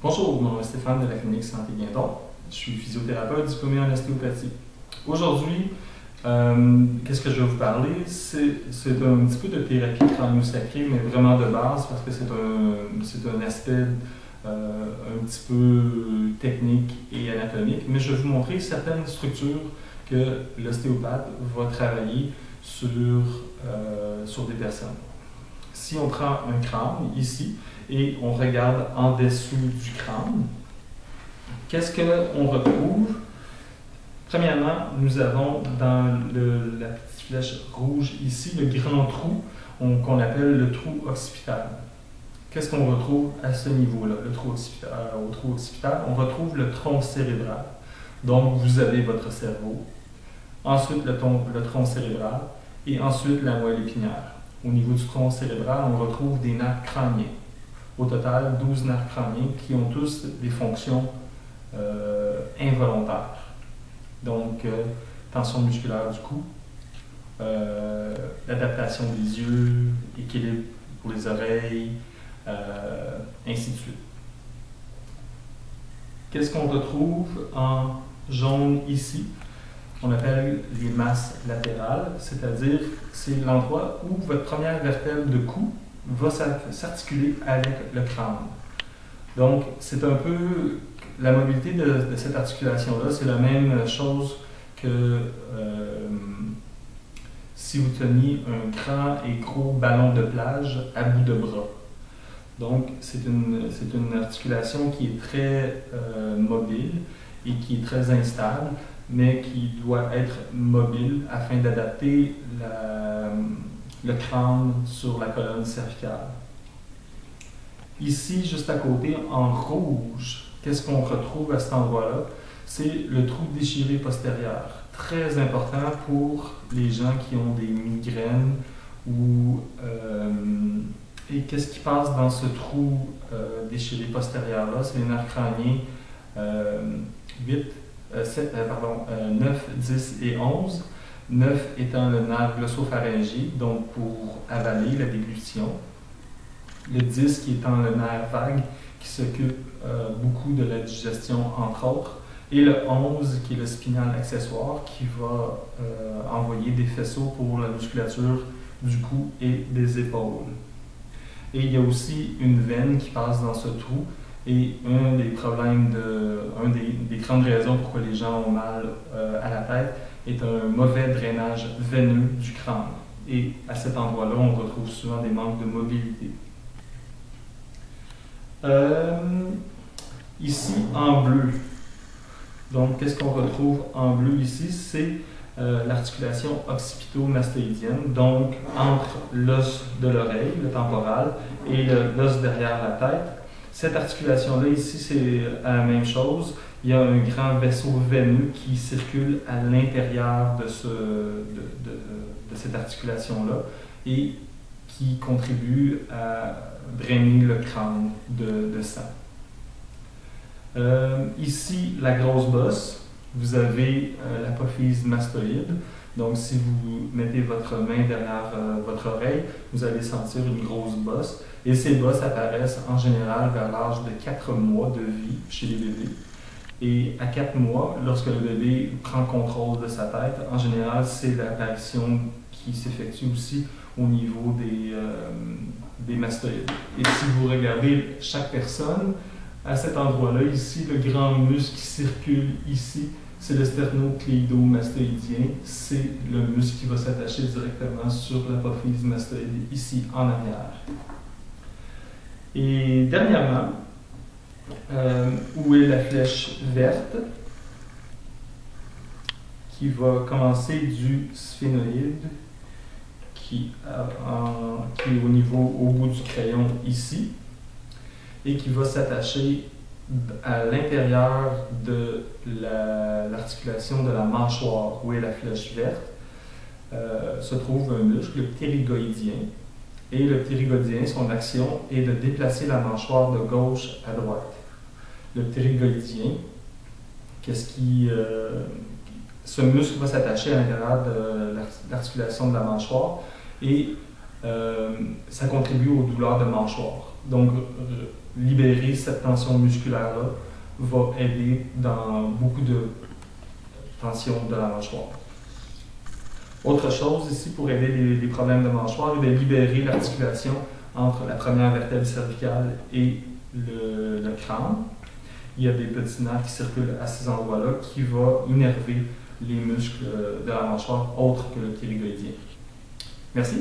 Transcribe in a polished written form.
Bonjour, mon nom est Stéphane de la clinique Santé Guindon. Je suis physiothérapeute diplômé en ostéopathie. Aujourd'hui, qu'est-ce que je vais vous parler? C'est un petit peu de thérapie crânio-sacrée, mais vraiment de base parce que c'est un aspect un petit peu technique et anatomique. Mais je vais vous montrer certaines structures que l'ostéopathe va travailler sur des personnes. Si on prend un crâne ici et on regarde en dessous du crâne, qu'est-ce qu'on retrouve? Premièrement, nous avons dans la petite flèche rouge ici le grand trou qu'on appelle le trou occipital. Qu'est-ce qu'on retrouve à ce niveau-là, au trou occipital? On retrouve le tronc cérébral. Donc, vous avez votre cerveau, ensuite le tronc cérébral et ensuite la moelle épinière. Au niveau du tronc cérébral, on retrouve des nerfs crâniens. Au total, 12 nerfs crâniens qui ont tous des fonctions involontaires. Donc, tension musculaire du cou, l'adaptation des yeux, équilibre pour les oreilles, ainsi de suite. Qu'est-ce qu'on retrouve en jaune ici? On appelle les masses latérales, c'est-à-dire c'est l'endroit où votre première vertèbre de cou va s'articuler avec le crâne. Donc, c'est un peu la mobilité de cette articulation-là, c'est la même chose que si vous teniez un grand et gros ballon de plage à bout de bras. Donc, c'est une articulation qui est très mobile et qui est très instable, mais qui doit être mobile afin d'adapter le crâne sur la colonne cervicale. Ici, juste à côté, en rouge, qu'est-ce qu'on retrouve à cet endroit-là? C'est le trou déchiré postérieur. Très important pour les gens qui ont des migraines et qu'est-ce qui passe dans ce trou déchiré postérieur-là? C'est les nerfs crâniens 9, 10 et 11. 9 étant le nerf glossopharyngé, donc pour avaler la déglutition. Le 10 qui étant le nerf vague, qui s'occupe beaucoup de la digestion, entre autres. Et le 11 qui est le spinal accessoire, qui va envoyer des faisceaux pour la musculature du cou et des épaules. Et il y a aussi une veine qui passe dans ce trou. Et un des grandes raisons pourquoi les gens ont mal à la tête est un mauvais drainage veineux du crâne. Et à cet endroit-là, on retrouve souvent des manques de mobilité. Ici, en bleu. Donc, qu'est-ce qu'on retrouve en bleu ici? C'est l'articulation occipito-mastoïdienne, donc entre l'os de l'oreille, le temporal, et l'os derrière la tête. Cette articulation-là, ici, c'est la même chose. Il y a un grand vaisseau veineux qui circule à l'intérieur de cette articulation-là et qui contribue à drainer le crâne de sang. Ici, la grosse bosse, vous avez l'apophyse mastoïde. Donc, si vous mettez votre main derrière votre oreille, vous allez sentir une grosse bosse. Et ces bosses apparaissent en général vers l'âge de 4 mois de vie chez les bébés. Et à 4 mois, lorsque le bébé prend contrôle de sa tête, en général, c'est l'apparition qui s'effectue aussi au niveau des mastoïdes. Et si vous regardez chaque personne, à cet endroit-là, ici, le grand muscle qui circule ici, c'est le sternocléido-mastoïdien. C'est le muscle qui va s'attacher directement sur l'apophyse mastoïde, ici en arrière. Et dernièrement, où est la flèche verte, qui va commencer du sphénoïde, qui est au bout du crayon ici, et qui va s'attacher à l'intérieur de l'articulation de la mâchoire, où est la flèche verte, se trouve un muscle, le ptérygoïdien. Et le ptérygoïdien, son action est de déplacer la mâchoire de gauche à droite. Le ptérygoïdien, ce muscle va s'attacher à l'intérieur de l'articulation de la mâchoire et ça contribue aux douleurs de mâchoire. Donc, libérer cette tension musculaire-là va aider dans beaucoup de tension de la mâchoire. Autre chose ici pour aider les problèmes de mâchoire, est de libérer l'articulation entre la première vertèbre cervicale et le crâne. Il y a des petits nerfs qui circulent à ces endroits-là qui vont innerver les muscles de la mâchoire autres que le thyroïdien. Merci.